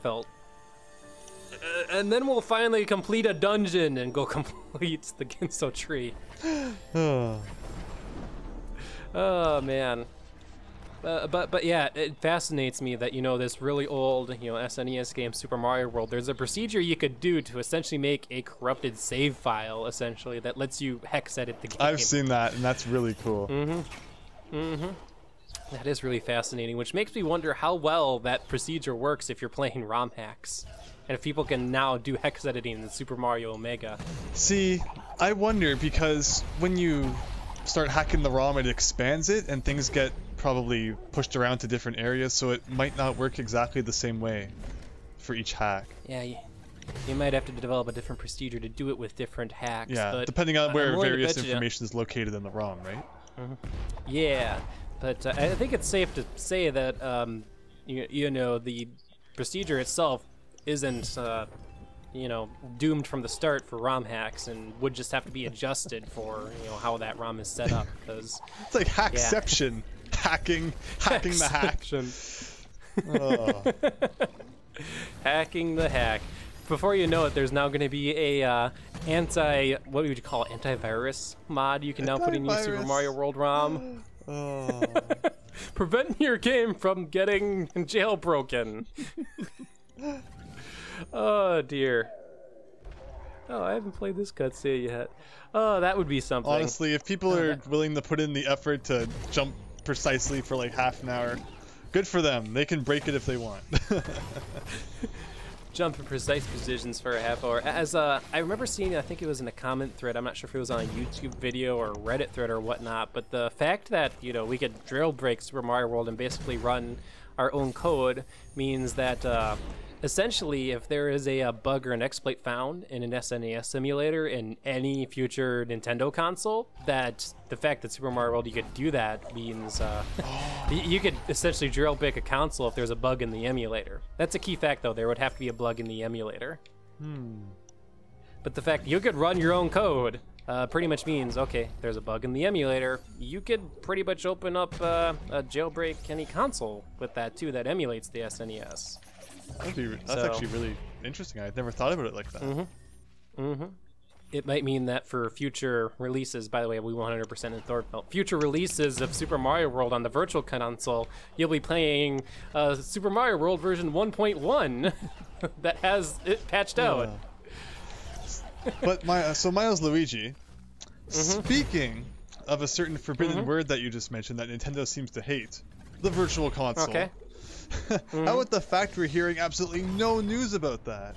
felt. And then we'll finally complete a dungeon and go complete the Ginso tree. Oh man. But yeah, it fascinates me that, you know, this really old, you know, SNES game, Super Mario World, there's a procedure you could do to essentially make a corrupted save file, essentially, that lets you hex edit the game. I've seen that, and that's really cool. That is really fascinating, which makes me wonder how well that procedure works if you're playing ROM hacks. And if people can now do hex editing in Super Mario Omega. See, I wonder, because when you start hacking the ROM, it expands it, and things get probably pushed around to different areas, so it might not work exactly the same way for each hack. Yeah, you might have to develop a different procedure to do it with different hacks. Yeah, but depending on where various information is located in the ROM, right? Yeah, but I think it's safe to say that you know, the procedure itself isn't you know, doomed from the start for ROM hacks, and would just have to be adjusted for, you know, how that ROM is set up. Because it's like hackception. Yeah. hacking the hack. Oh. Hacking the hack. Before you know it, there's now going to be a what would you call it, antivirus mod you can now put in your Super Mario World ROM. Oh. Preventing your game from getting jailbroken. Oh dear. Oh, I haven't played this cutscene yet. Oh, that would be something. Honestly, if people are willing to put in the effort to jump precisely for like half an hour, good for them. They can break it if they want. Jump in precise positions for a half hour. As I remember seeing, I think it was in a comment thread, I'm not sure if it was on a YouTube video or Reddit thread or whatnot, but the fact that, you know, we could drill break Super Mario World and basically run our own code means that essentially, if there is a bug or an exploit found in an SNES simulator in any future Nintendo console, that the fact that Super Mario World you could do that means you could essentially jailbreak a console if there's a bug in the emulator. That's a key fact, though. There would have to be a bug in the emulator. But the fact you could run your own code pretty much means, okay, there's a bug in the emulator. You could pretty much open up a jailbreak any console with that, too, that emulates the SNES. That's actually really interesting. I'd never thought about it like that. It might mean that for future releases, by the way, we 100% in Thornfeld, future releases of Super Mario World on the Virtual Console, you'll be playing Super Mario World version 1.1 that has it patched out. But Milesluigi, speaking of a certain forbidden word that you just mentioned that Nintendo seems to hate, the Virtual Console. Okay. How about the fact we're hearing absolutely no news about that?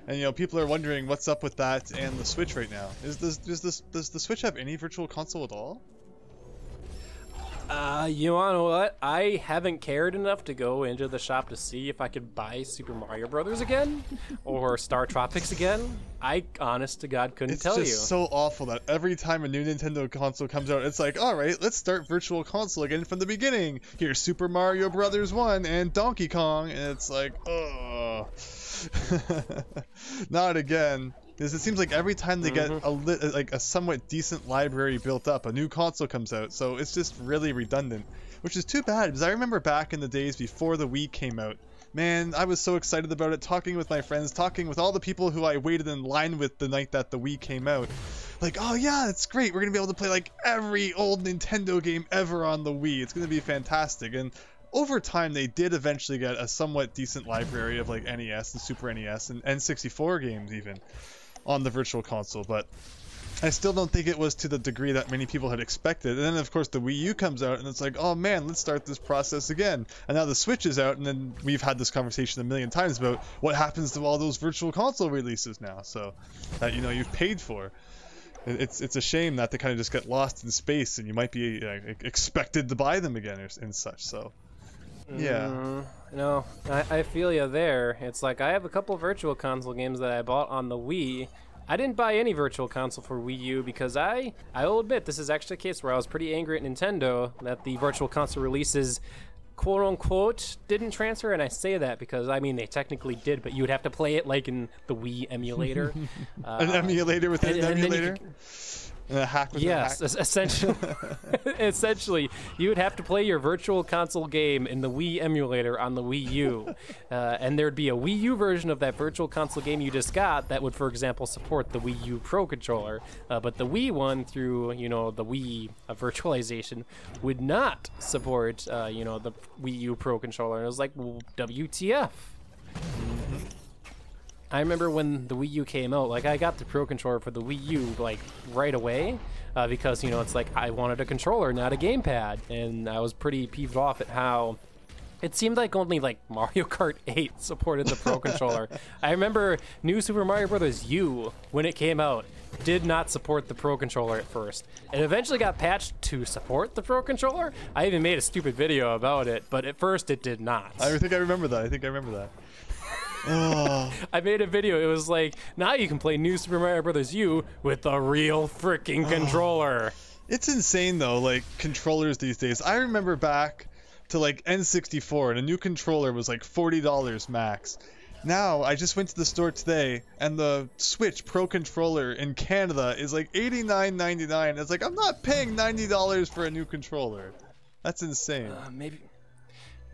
And, you know, people are wondering what's up with that and the Switch right now. Does the Switch have any Virtual Console at all? You know what? I haven't cared enough to go into the shop to see if I could buy Super Mario Brothers again or Star Tropics again. I, honest to God, couldn't tell you. It's just so awful that every time a new Nintendo console comes out, it's like, all right, let's start Virtual Console again from the beginning. Here's Super Mario Brothers 1 and Donkey Kong, and it's like, oh, not again. Because it seems like every time they get a somewhat decent library built up, a new console comes out. So it's just really redundant, which is too bad. Because I remember back in the days before the Wii came out, man, I was so excited about it, talking with my friends, talking with all the people who I waited in line with the night that the Wii came out. Like, oh yeah, it's great. We're going to be able to play like every old Nintendo game ever on the Wii. It's going to be fantastic. And over time, they did eventually get a somewhat decent library of like NES and Super NES and N64 games even on the Virtual Console, but I still don't think it was to the degree that many people had expected. And then, of course, the Wii U comes out, and it's like, oh man, let's start this process again. And now the Switch is out, and then we've had this conversation a million times about what happens to all those Virtual Console releases now, so that, you know, you've paid for. It's a shame that they kind of just get lost in space, and you might be expected to buy them again and such, so. Yeah. No, I feel you there. It's like I have a couple Virtual Console games that I bought on the Wii. I didn't buy any Virtual Console for Wii U because I will admit this is actually a case where I was pretty angry at Nintendo that the Virtual Console releases quote-unquote didn't transfer, and I say that because, I mean, they technically did, but you would have to play it like in the Wii emulator. An emulator within an emulator? A hack with yes, a hack. essentially, essentially, you would have to play your virtual console game in the Wii emulator on the Wii U, and there'd be a Wii U version of that virtual console game you just got that would, for example, support the Wii U Pro controller, but the Wii one, through the Wii virtualization, would not support the Wii U Pro controller. And it was like, well, WTF? I remember when the Wii U came out, like I got the Pro controller for the Wii U like right away, because it's like I wanted a controller, not a gamepad, and I was pretty peeved off at how it seemed like only like Mario Kart 8 supported the Pro controller. I remember New Super Mario Bros. U, when it came out, did not support the Pro controller at first. It eventually got patched to support the Pro controller. I even made a stupid video about it, but at first it did not. I think I remember that. Oh. I made a video. It was like, now you can play New Super Mario Bros. U with a real freaking controller. It's insane though, like controllers these days. I remember back to like N64 and a new controller was like $40 max. Now I just went to the store today and the Switch Pro controller in Canada is like $89.99. It's like, I'm not paying $90 for a new controller. That's insane.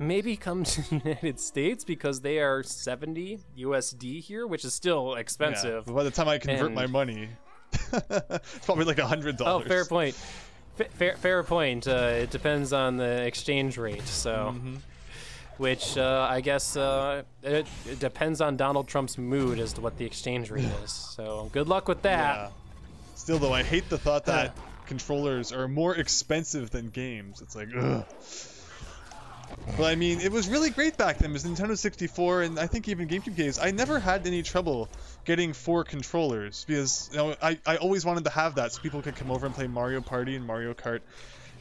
Maybe come to the United States, because they are $70 USD here, which is still expensive. Yeah, but by the time I convert my money, it's probably like $100. Oh, fair point. Fair point. It depends on the exchange rate. So, which I guess it depends on Donald Trump's mood as to what the exchange rate is. So good luck with that. Yeah. Still though, I hate the thought that controllers are more expensive than games. It's like, ugh. But I mean, it was really great back then. It was Nintendo 64 and I think even GameCube games. I never had any trouble getting 4 controllers because I always wanted to have that so people could come over and play Mario Party and Mario Kart.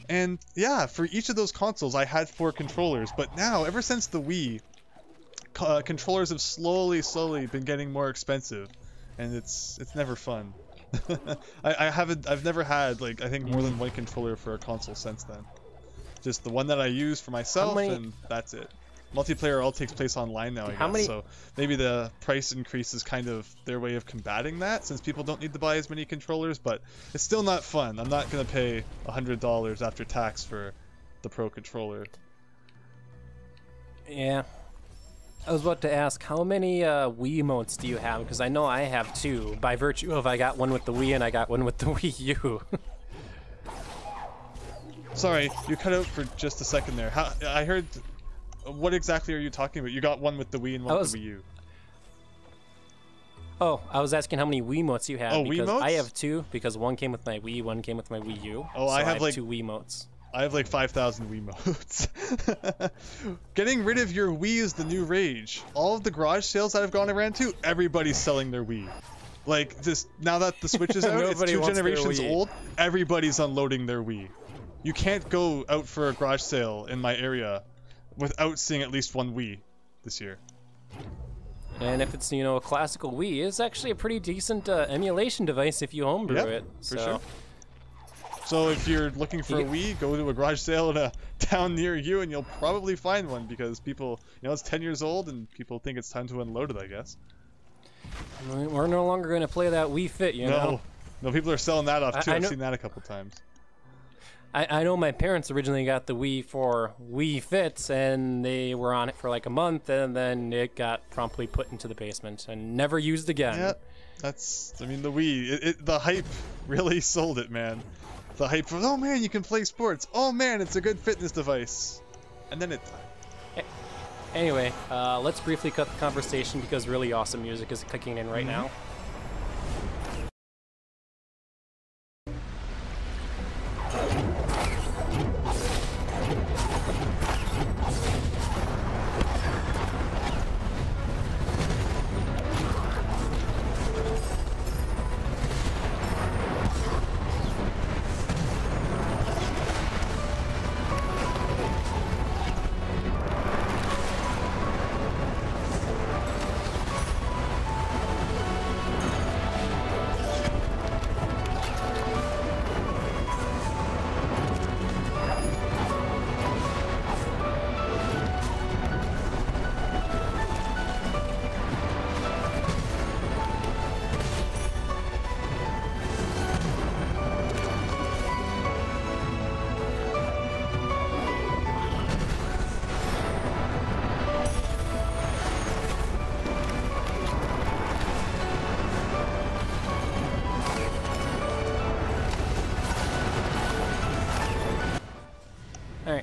And yeah, for each of those consoles I had 4 controllers. But now, ever since the Wii, controllers have slowly been getting more expensive, and it's never fun. I've never had like I think more than 1 controller for a console since then. Just the one that I use for myself, and that's it. Multiplayer all takes place online now, I guess, so maybe the price increase is kind of their way of combating that, since people don't need to buy as many controllers, but it's still not fun. I'm not going to pay $100 after tax for the Pro controller. Yeah. I was about to ask, how many Wii emotes do you have? Because I know I have 2, by virtue of I got one with the Wii and I got one with the Wii U. Sorry, you cut out for just a second there. I heard... What exactly are you talking about? You got one with the Wii and one with the Wii U. Oh, I was asking how many Wiimotes you have. Oh, because Wiimotes? I have 2, because one came with my Wii, one came with my Wii U. Oh, so I have like 2 Wiimotes. I have like 5,000 Wiimotes. Getting rid of your Wii is the new rage. All of the garage sales that I've gone around to, everybody's selling their Wii. Like, just now that the Switch is out, it's 2 generations old, everybody's unloading their Wii. You can't go out for a garage sale in my area without seeing at least one Wii this year. And if it's, a classical Wii, it's actually a pretty decent emulation device if you homebrew it. For sure. So if you're looking for a Wii, go to a garage sale in a town near you and you'll probably find one, because people, it's 10 years old and people think it's time to unload it, I guess. We're no longer going to play that Wii Fit, know? No, people are selling that off too. I've seen that a couple times. I know my parents originally got the Wii for Wii Fits, and they were on it for like a month, and then it got promptly put into the basement and never used again. Yeah, the Wii, the hype really sold it, man. The hype for, oh man, you can play sports. Oh man, it's a good fitness device. And then it died. Anyway, let's briefly cut the conversation because really awesome music is kicking in right now.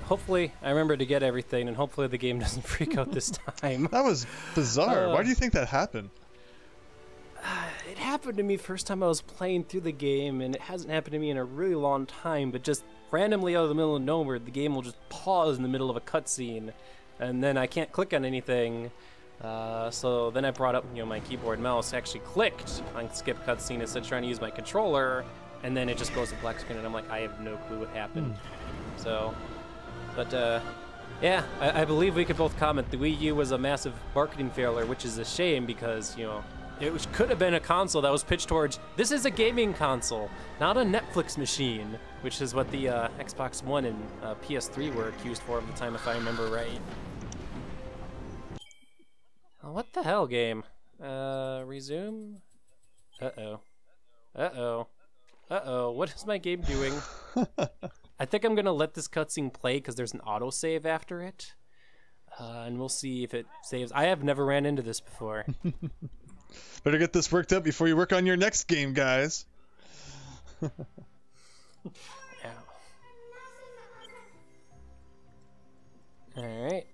hopefully I remember to get everything, and hopefully the game doesn't freak out this time. That was bizarre. Why do you think that happened? It happened to me first time I was playing through the game, and it hasn't happened to me in a really long time, but just randomly out of the middle of nowhere, the game will just pause in the middle of a cutscene, and then I can't click on anything. So then I brought up, my keyboard and mouse, actually clicked on skip cutscene instead of trying to use my controller, and then it just goes to black screen, and I'm like, I have no clue what happened. So, but yeah, I believe we could both comment the Wii U was a massive marketing failure, which is a shame because, it could have been a console that was pitched towards, this is a gaming console, not a Netflix machine, which is what the Xbox One and PS3 were accused for at the time, if I remember right. Oh, what the hell, game? Resume? Uh-oh. Uh-oh. Uh-oh, what is my game doing? I think I'm gonna let this cutscene play because there's an autosave after it. And we'll see if it saves. I have never ran into this before. Better get this worked out before you work on your next game, guys. Ow. Alright.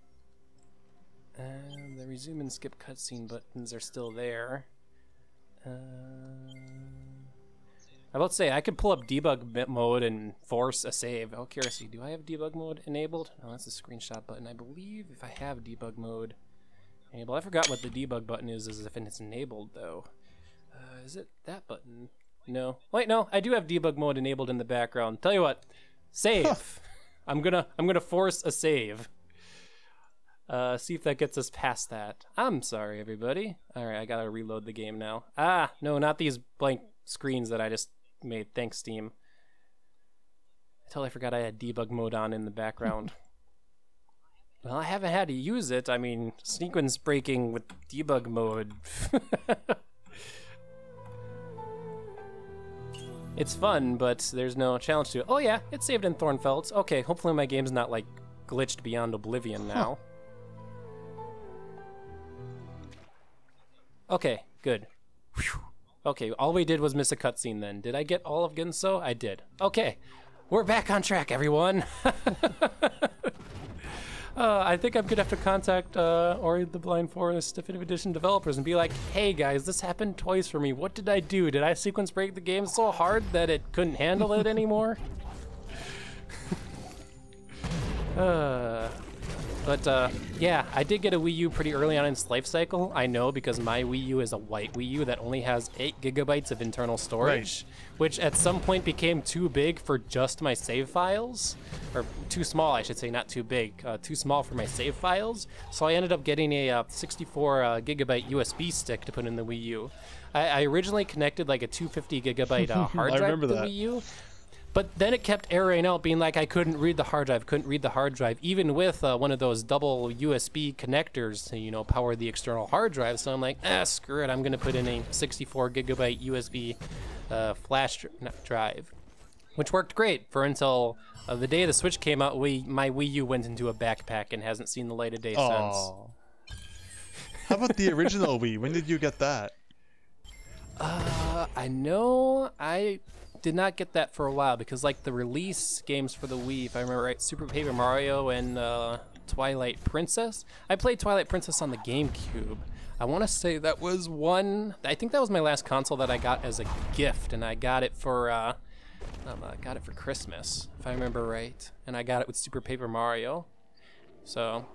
The resume and skip cutscene buttons are still there. I was about to say, I could pull up debug mode and force a save. Oh, curiosity, do I have debug mode enabled? No, that's a screenshot button. I believe if I have debug mode enabled. I forgot what the debug button is if it's enabled, though. Is it that button? No. Wait, no, I do have debug mode enabled in the background. Tell you what, save. I'm gonna force a save. See if that gets us past that. I'm sorry, everybody. All right, I gotta reload the game now. Ah, no, not these blank screens that I just made. Thanks, Steam. I totally forgot I had debug mode on in the background. Well, I haven't had to use it. I mean, sequence breaking with debug mode. It's fun, but there's no challenge to it. Oh yeah, it's saved in Thornfelt. Okay, hopefully my game's not like glitched beyond oblivion now. Okay, good. Whew. Okay, all we did was miss a cutscene then. Did I get all of Ginso? I did. Okay, we're back on track, everyone. I think I'm gonna have to contact Ori the Blind Forest Definitive Edition developers and be like, hey guys, this happened twice for me. What did I do? Did I sequence break the game so hard that it couldn't handle it anymore? Yeah, I did get a Wii U pretty early on in its life cycle. I know because my Wii U is a white Wii U that only has 8 gigabytes of internal storage, which at some point became too big for just my save files, or too small, I should say, not too big, too small for my save files. So I ended up getting a 64 gigabyte USB stick to put in the Wii U. I originally connected like a 250 gigabyte hard drive to the Wii U. But then it kept erroring out, being like I couldn't read the hard drive, even with one of those double USB connectors to, power the external hard drive. So I'm like, screw it, I'm going to put in a 64 gigabyte USB flash drive, which worked great for until the day the Switch came out. My Wii U went into a backpack and hasn't seen the light of day since. How about the original Wii? When did you get that? I know I did not get that for a while because like the release games for the Wii, if I remember right, Super Paper Mario and Twilight Princess. I played Twilight Princess on the GameCube. I want to say that was I think that was my last console that I got as a gift, and I got it for Christmas, if I remember right, and I got it with Super Paper Mario. So,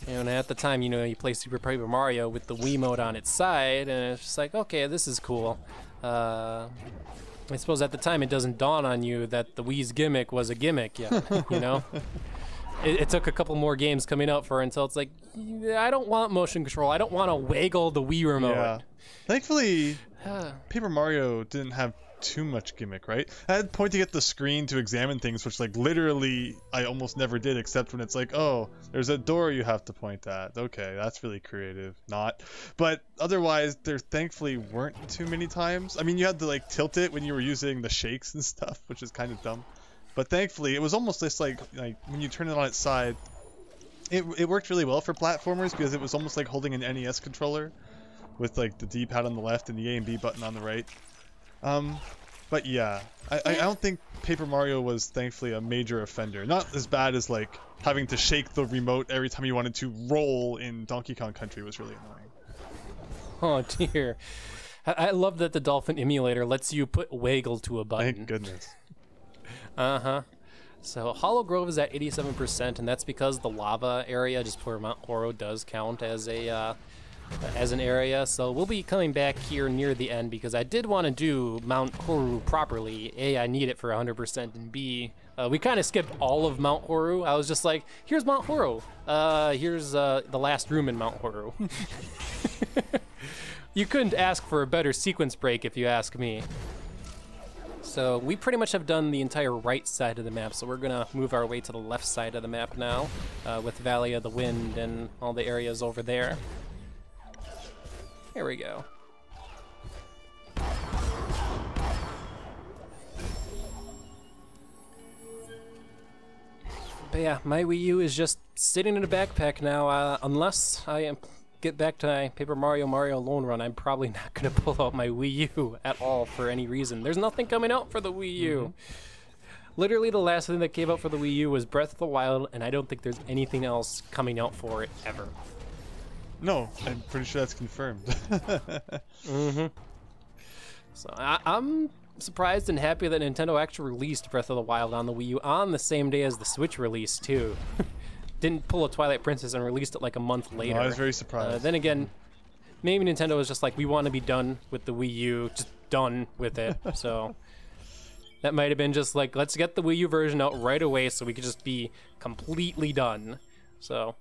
and at the time, you play Super Paper Mario with the Wii mode on its side, and it's just like, okay, this is cool. I suppose at the time it doesn't dawn on you that the Wii's gimmick was a gimmick yet, It took a couple more games coming out for until it's like, I don't want motion control. I don't want to waggle the Wii remote. Yeah. Thankfully, Paper Mario didn't have too much gimmick, right? I had pointing at the screen to examine things, which like literally I almost never did, except when it's like, oh, there's a door you have to point at. Okay, that's really creative. Not. But otherwise, there thankfully weren't too many times. I mean, you had to like tilt it when you were using the shakes and stuff, which is kind of dumb. But thankfully, it was almost just like when you turn it on its side, it worked really well for platformers because it was almost like holding an NES controller with like the D-pad on the left and the A and B button on the right. But yeah, I don't think Paper Mario was thankfully a major offender. Not as bad as like having to shake the remote every time you wanted to roll in Donkey Kong Country was really annoying. Oh dear. I love that the Dolphin emulator lets you put waggle to a button. Thank goodness. Uh-huh. So Hollow Grove is at 87%, and that's because the lava area just where Mount Horo does count as an area. So we'll be coming back here near the end because I did want to do Mount Horu properly. A, I need it for 100%, and B, we kind of skipped all of Mount Horu. I was just like, here's Mount Horu. Here's the last room in Mount Horu. You couldn't ask for a better sequence break if you ask me. So we pretty much have done the entire right side of the map, so we're gonna move our way to the left side of the map now, with Valley of the Wind and all the areas over there. Here we go. But yeah, my Wii U is just sitting in a backpack now. Unless I get back to my Paper Mario Lone Run, I'm probably not going to pull out my Wii U at all for any reason. There's nothing coming out for the Wii U. Literally the last thing that came out for the Wii U was Breath of the Wild, and I don't think there's anything else coming out for it ever. No, I'm pretty sure that's confirmed. So I'm surprised and happy that Nintendo actually released Breath of the Wild on the Wii U on the same day as the Switch release, too. Didn't pull a Twilight Princess and released it like a month later. No, I was very surprised. Then again, maybe Nintendo was just like, we want to be done with the Wii U, just done with it. So that might have been just like, let's get the Wii U version out right away so we could just be completely done. So,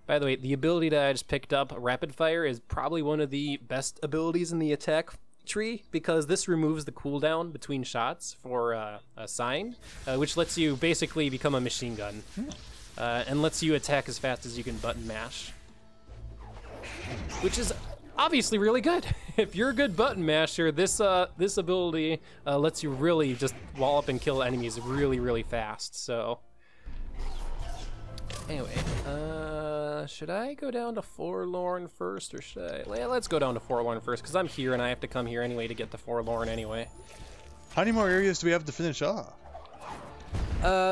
by the way, the ability that I just picked up, Rapid Fire, is probably one of the best abilities in the attack tree because this removes the cooldown between shots for a sign, which lets you basically become a machine gun. And lets you attack as fast as you can button mash. Which is obviously really good. If you're a good button masher, this ability lets you really just wall up and kill enemies really, really fast. So, anyway, should I go down to Forlorn first, or should I? Yeah, let's go down to Forlorn first, because I'm here and I have to come here anyway to get to Forlorn anyway. How many more areas do we have to finish off?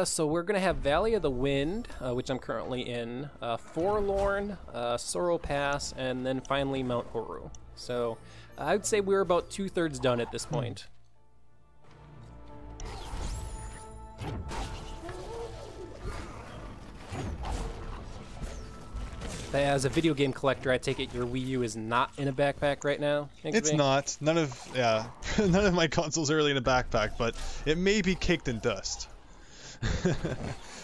So we're gonna have Valley of the Wind, which I'm currently in, Forlorn, Sorrow Pass, and then finally Mount Horu. So I'd say we're about 2/3 done at this point. As a video game collector, I take it your Wii U is not in a backpack right now? Higsby? It's not. None of my consoles are really in a backpack, but it may be caked in dust.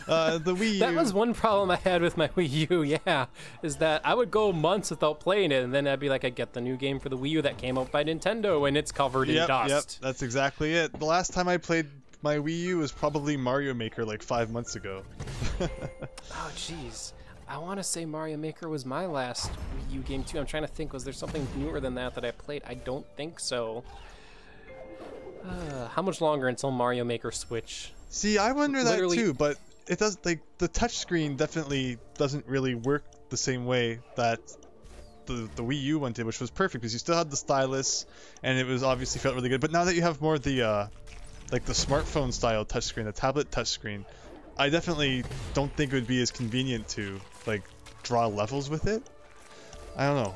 The Wii U... That was one problem I had with my Wii U, yeah, is that I would go months without playing it, and then I'd be like, I get the new game for the Wii U that came out by Nintendo, and it's covered in dust. Yep, that's exactly it. The last time I played my Wii U was probably Mario Maker like 5 months ago. Oh, jeez. I want to say Mario Maker was my last Wii U game, too. I'm trying to think, was there something newer than that I played? I don't think so. How much longer until Mario Maker Switch? See, I wonder that too, but it does, like, the touchscreen definitely doesn't really work the same way that the Wii U one did, which was perfect because you still had the stylus and it was obviously felt really good. But now that you have more of the like the smartphone style touchscreen, the tablet touchscreen, I definitely don't think it would be as convenient to like draw levels with it. I don't know.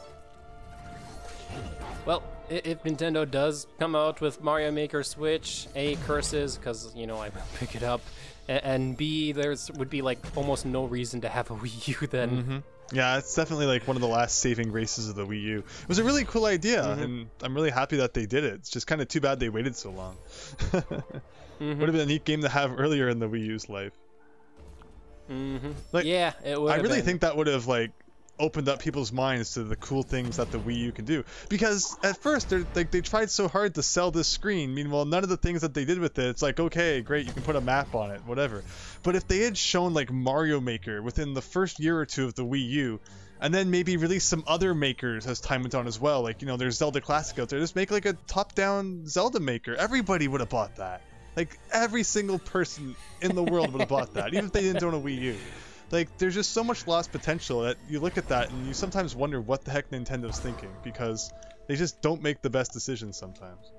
Well, if Nintendo does come out with Mario Maker Switch, A, curses, because, you know, I will pick it up, and B, would be, like, almost no reason to have a Wii U then. Yeah, it's definitely, like, one of the last saving graces of the Wii U. It was a really cool idea, and I'm really happy that they did it. It's just kind of too bad they waited so long. Would have been a neat game to have earlier in the Wii U's life. Like, yeah, it would. I really think that would have, like, opened up people's minds to the cool things that the Wii U can do, because at first they tried so hard to sell this screen. Meanwhile, none of the things that they did with it, it's like, okay, great, you can put a map on it, whatever. But if they had shown like Mario Maker within the first year or two of the Wii U, and then maybe release some other makers as time went on as well, like, you know, there's Zelda Classic out there, just make like a top-down Zelda maker, everybody would have bought that. Like, every single person in the world would have bought that, even if they didn't own a Wii U. Like, there's just so much lost potential that you look at that and you sometimes wonder what the heck Nintendo's thinking, because they just don't make the best decisions sometimes.